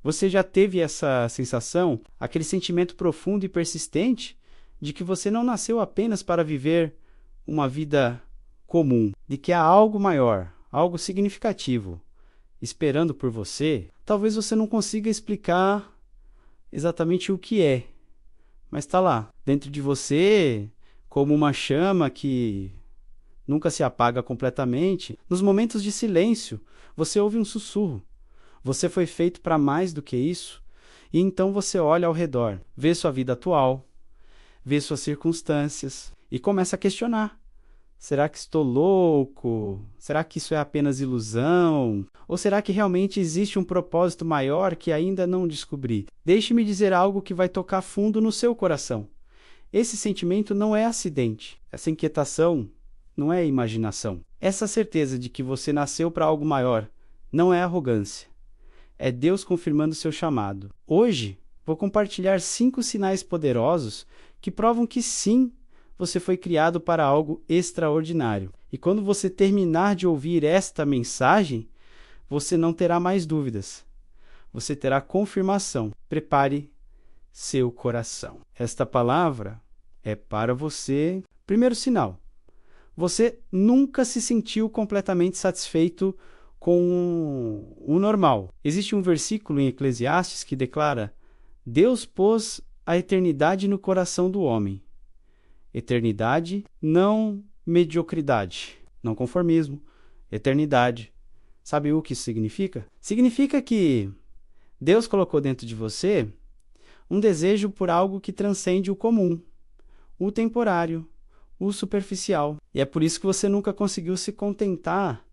Você já teve essa sensação, aquele sentimento profundo e persistente de que você não nasceu apenas para viver uma vida comum, de que há algo maior, algo significativo esperando por você? Talvez você não consiga explicar exatamente o que é, mas está lá, dentro de você, como uma chama que nunca se apaga completamente. Nos momentos de silêncio, você ouve um sussurro. Você foi feito para mais do que isso. E então você olha ao redor, vê sua vida atual, vê suas circunstâncias e começa a questionar. Será que estou louco? Será que isso é apenas ilusão? Ou será que realmente existe um propósito maior que ainda não descobri? Deixe-me dizer algo que vai tocar fundo no seu coração. Esse sentimento não é acidente. Essa inquietação não é imaginação. Essa certeza de que você nasceu para algo maior não é arrogância. É Deus confirmando seu chamado. Hoje, vou compartilhar 5 sinais poderosos que provam que sim, você foi criado para algo extraordinário. E quando você terminar de ouvir esta mensagem, você não terá mais dúvidas. Você terá confirmação. Prepare seu coração. Esta palavra é para você. Primeiro sinal: você nunca se sentiu completamente satisfeito com o normal. Existe um versículo em Eclesiastes que declara: Deus pôs a eternidade no coração do homem. Eternidade, não mediocridade, não conformismo, eternidade. Sabe o que isso significa? Significa que Deus colocou dentro de você um desejo por algo que transcende o comum, o temporário, o superficial. E é por isso que você nunca conseguiu se contentar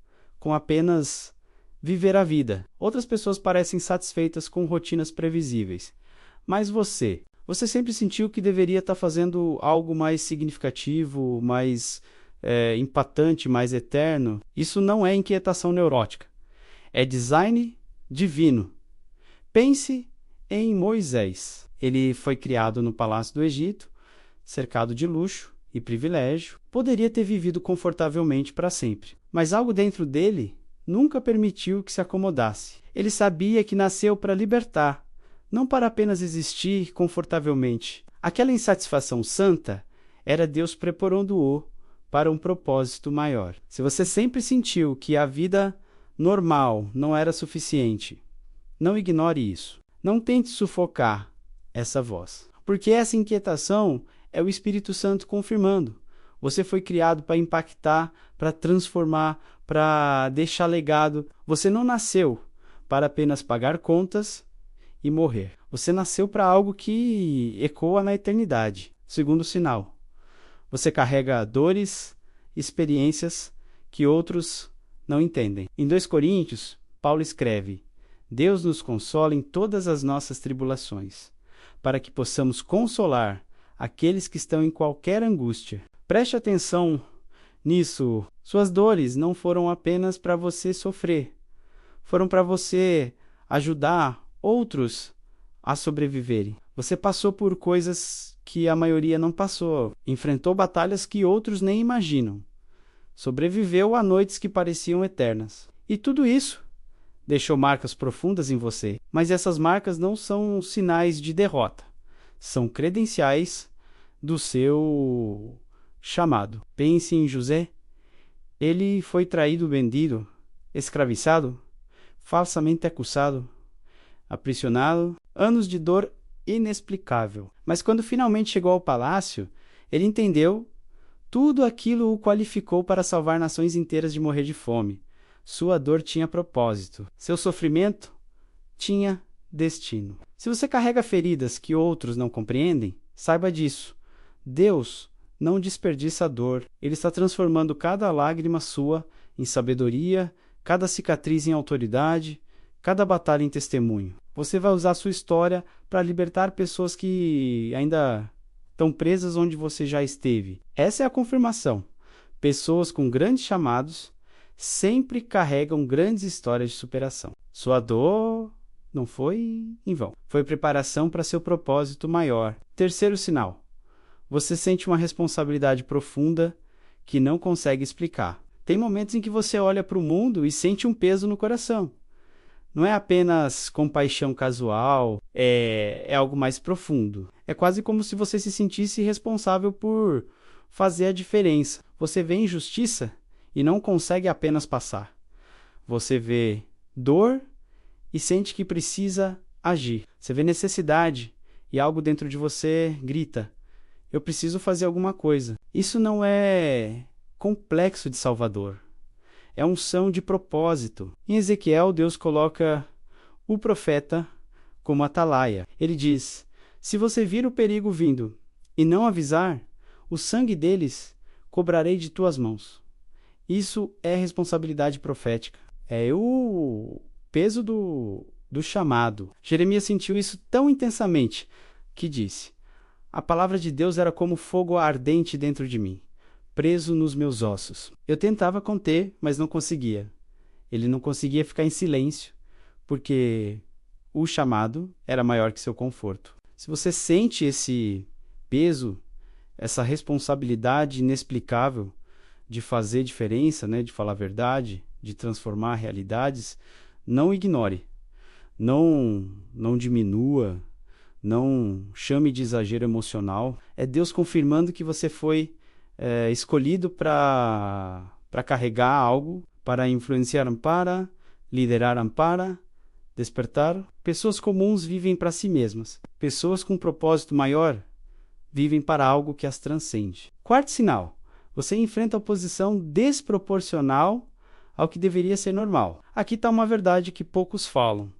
com apenas viver a vida. Outras pessoas parecem satisfeitas com rotinas previsíveis, mas você sempre sentiu que deveria estar fazendo algo mais significativo, mais impactante, mais eterno. Isso não é inquietação neurótica. É design divino. Pense em Moisés. Ele foi criado no Palácio do Egito, cercado de luxo e privilégio. Poderia ter vivido confortavelmente para sempre, mas algo dentro dele nunca permitiu que se acomodasse. Ele sabia que nasceu para libertar, não para apenas existir confortavelmente. Aquela insatisfação santa era Deus preparando-o para um propósito maior. Se você sempre sentiu que a vida normal não era suficiente, não ignore isso. Não tente sufocar essa voz, porque essa inquietação é o Espírito Santo confirmando. Você foi criado para impactar, para transformar, para deixar legado. Você não nasceu para apenas pagar contas e morrer. Você nasceu para algo que ecoa na eternidade. Segundo sinal: você carrega dores, experiências que outros não entendem. Em 2 Coríntios, Paulo escreve: Deus nos consola em todas as nossas tribulações, para que possamos consolar aqueles que estão em qualquer angústia. Preste atenção nisso. Suas dores não foram apenas para você sofrer, foram para você ajudar outros a sobreviverem. Você passou por coisas que a maioria não passou, enfrentou batalhas que outros nem imaginam, sobreviveu a noites que pareciam eternas. E tudo isso deixou marcas profundas em você, mas essas marcas não são sinais de derrota, são credenciais do seu chamado. Pense em José. Ele foi traído, vendido, escravizado, falsamente acusado, aprisionado, anos de dor inexplicável. Mas quando finalmente chegou ao palácio, ele entendeu tudo aquilo o qualificou para salvar nações inteiras de morrer de fome. Sua dor tinha propósito. Seu sofrimento tinha destino. Se você carrega feridas que outros não compreendem, saiba disso. Deus não desperdiça a dor. Ele está transformando cada lágrima sua em sabedoria, cada cicatriz em autoridade, cada batalha em testemunho. Você vai usar sua história para libertar pessoas que ainda estão presas onde você já esteve. Essa é a confirmação. Pessoas com grandes chamados sempre carregam grandes histórias de superação. Sua dor não foi em vão. Foi preparação para seu propósito maior. Terceiro sinal: você sente uma responsabilidade profunda que não consegue explicar. Tem momentos em que você olha para o mundo e sente um peso no coração. Não é apenas compaixão casual, é algo mais profundo. É quase como se você se sentisse responsável por fazer a diferença. Você vê injustiça e não consegue apenas passar. Você vê dor e sente que precisa agir. Você vê necessidade e algo dentro de você grita: eu preciso fazer alguma coisa. Isso não é complexo de Salvador. É unção de propósito. Em Ezequiel, Deus coloca o profeta como atalaia. Ele diz: se você vir o perigo vindo e não avisar, o sangue deles cobrarei de tuas mãos. Isso é responsabilidade profética. É o peso do chamado. Jeremias sentiu isso tão intensamente que disse: a palavra de Deus era como fogo ardente dentro de mim, preso nos meus ossos. Eu tentava conter, mas não conseguia. Ele não conseguia ficar em silêncio, porque o chamado era maior que seu conforto. Se você sente esse peso, essa responsabilidade inexplicável de fazer diferença, né, de falar a verdade, de transformar realidades, não ignore, não diminua, não chame de exagero emocional. É Deus confirmando que você foi escolhido para carregar algo, para influenciar, para liderar, para despertar. Pessoas comuns vivem para si mesmas. Pessoas com um propósito maior vivem para algo que as transcende. Quarto sinal: você enfrenta oposição desproporcional ao que deveria ser normal. Aqui está uma verdade que poucos falam.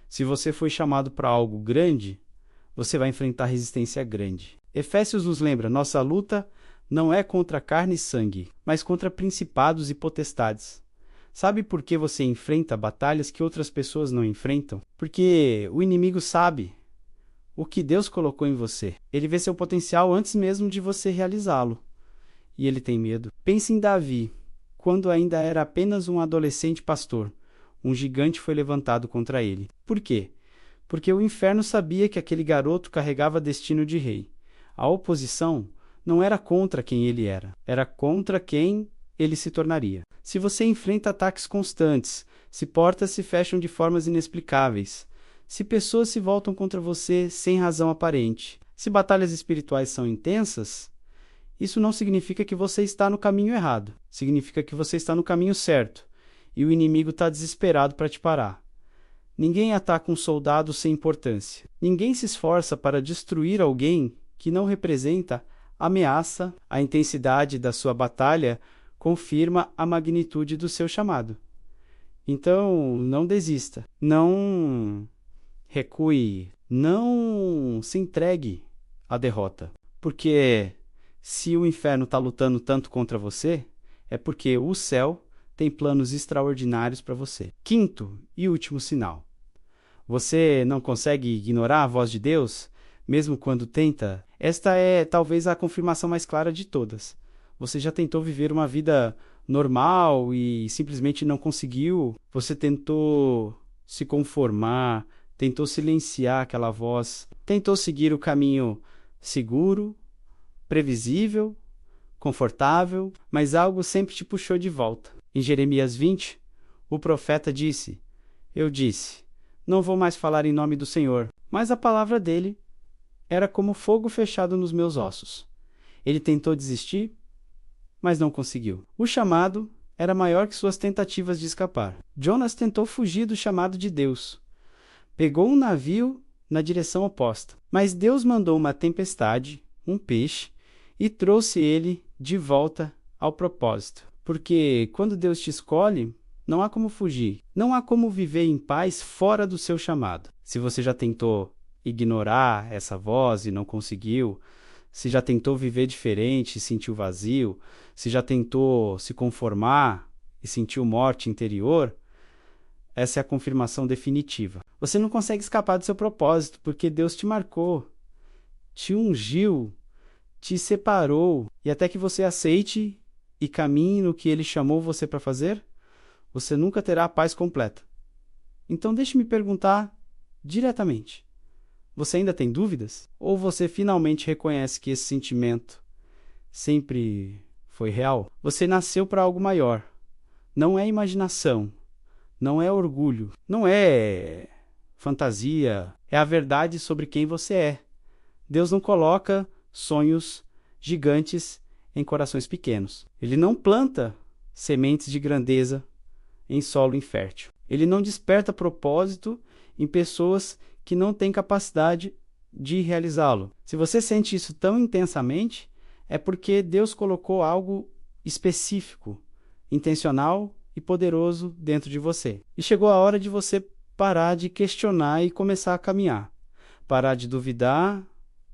Se você foi chamado para algo grande, você vai enfrentar resistência grande. Efésios nos lembra: nossa luta não é contra carne e sangue, mas contra principados e potestades. Sabe por que você enfrenta batalhas que outras pessoas não enfrentam? Porque o inimigo sabe o que Deus colocou em você. Ele vê seu potencial antes mesmo de você realizá-lo. E ele tem medo. Pense em Davi. Quando ainda era apenas um adolescente pastor, um gigante foi levantado contra ele. Por quê? Porque o inferno sabia que aquele garoto carregava destino de rei. A oposição não era contra quem ele era contra quem ele se tornaria. Se você enfrenta ataques constantes, se portas se fecham de formas inexplicáveis, se pessoas se voltam contra você sem razão aparente, se batalhas espirituais são intensas, isso não significa que você está no caminho errado. Significa que você está no caminho certo e o inimigo está desesperado para te parar. Ninguém ataca um soldado sem importância. Ninguém se esforça para destruir alguém que não representa ameaça. A intensidade da sua batalha confirma a magnitude do seu chamado. Então, não desista. Não recue. Não se entregue à derrota. Porque se o inferno está lutando tanto contra você, é porque o céu tem planos extraordinários para você. Quinto e último sinal: você não consegue ignorar a voz de Deus, mesmo quando tenta? Esta é talvez a confirmação mais clara de todas. Você já tentou viver uma vida normal e simplesmente não conseguiu? Você tentou se conformar, tentou silenciar aquela voz, tentou seguir o caminho seguro, previsível, confortável, mas algo sempre te puxou de volta. Em Jeremias 20, o profeta disse: eu disse, não vou mais falar em nome do Senhor, mas a palavra dele era como fogo fechado nos meus ossos. Ele tentou desistir, mas não conseguiu. O chamado era maior que suas tentativas de escapar. Jonas tentou fugir do chamado de Deus. Pegou um navio na direção oposta, mas Deus mandou uma tempestade, um peixe, e trouxe ele de volta ao propósito. Porque quando Deus te escolhe, não há como fugir. Não há como viver em paz fora do seu chamado. Se você já tentou ignorar essa voz e não conseguiu, se já tentou viver diferente e sentiu vazio, se já tentou se conformar e sentiu morte interior, essa é a confirmação definitiva. Você não consegue escapar do seu propósito, porque Deus te marcou, te ungiu, te separou, e até que você aceite e caminhe no que Ele chamou você para fazer, você nunca terá a paz completa. Então deixe-me perguntar diretamente: você ainda tem dúvidas? Ou você finalmente reconhece que esse sentimento sempre foi real? Você nasceu para algo maior. Não é imaginação, não é orgulho, não é fantasia, é a verdade sobre quem você é. Deus não coloca sonhos gigantes em corações pequenos. Ele não planta sementes de grandeza em solo infértil. Ele não desperta propósito em pessoas que não têm capacidade de realizá-lo. Se você sente isso tão intensamente, é porque Deus colocou algo específico, intencional e poderoso dentro de você. E chegou a hora de você parar de questionar e começar a caminhar. Parar de duvidar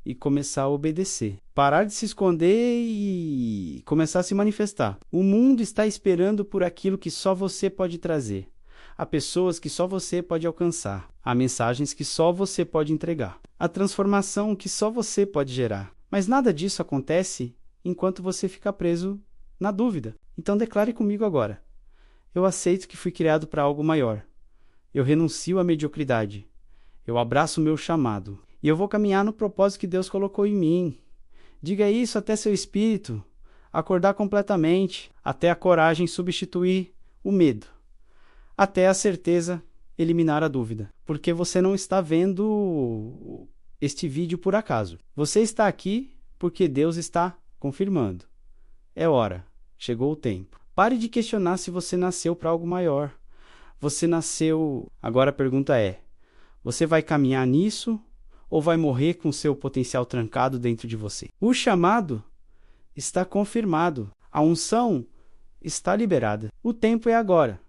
e começar a obedecer. Parar de se esconder e começar a se manifestar. O mundo está esperando por aquilo que só você pode trazer. Há pessoas que só você pode alcançar. Há mensagens que só você pode entregar. Há transformação que só você pode gerar. Mas nada disso acontece enquanto você ficar preso na dúvida. Então declare comigo agora. Eu aceito que fui criado para algo maior. Eu renuncio à mediocridade. Eu abraço o meu chamado. E eu vou caminhar no propósito que Deus colocou em mim. Diga isso até seu espírito acordar completamente, até a coragem substituir o medo, até a certeza eliminar a dúvida. Porque você não está vendo este vídeo por acaso. Você está aqui porque Deus está confirmando. É hora. Chegou o tempo. Pare de questionar se você nasceu para algo maior. Você nasceu... Agora a pergunta é, você vai caminhar nisso ou vai morrer com seu potencial trancado dentro de você? O chamado está confirmado. A unção está liberada. O tempo é agora.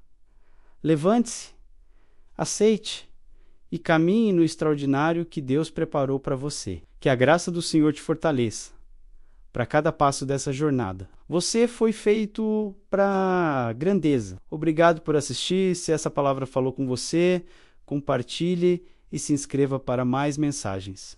Levante-se, aceite e caminhe no extraordinário que Deus preparou para você. Que a graça do Senhor te fortaleça para cada passo dessa jornada. Você foi feito para grandeza. Obrigado por assistir. Se essa palavra falou com você, compartilhe e se inscreva para mais mensagens.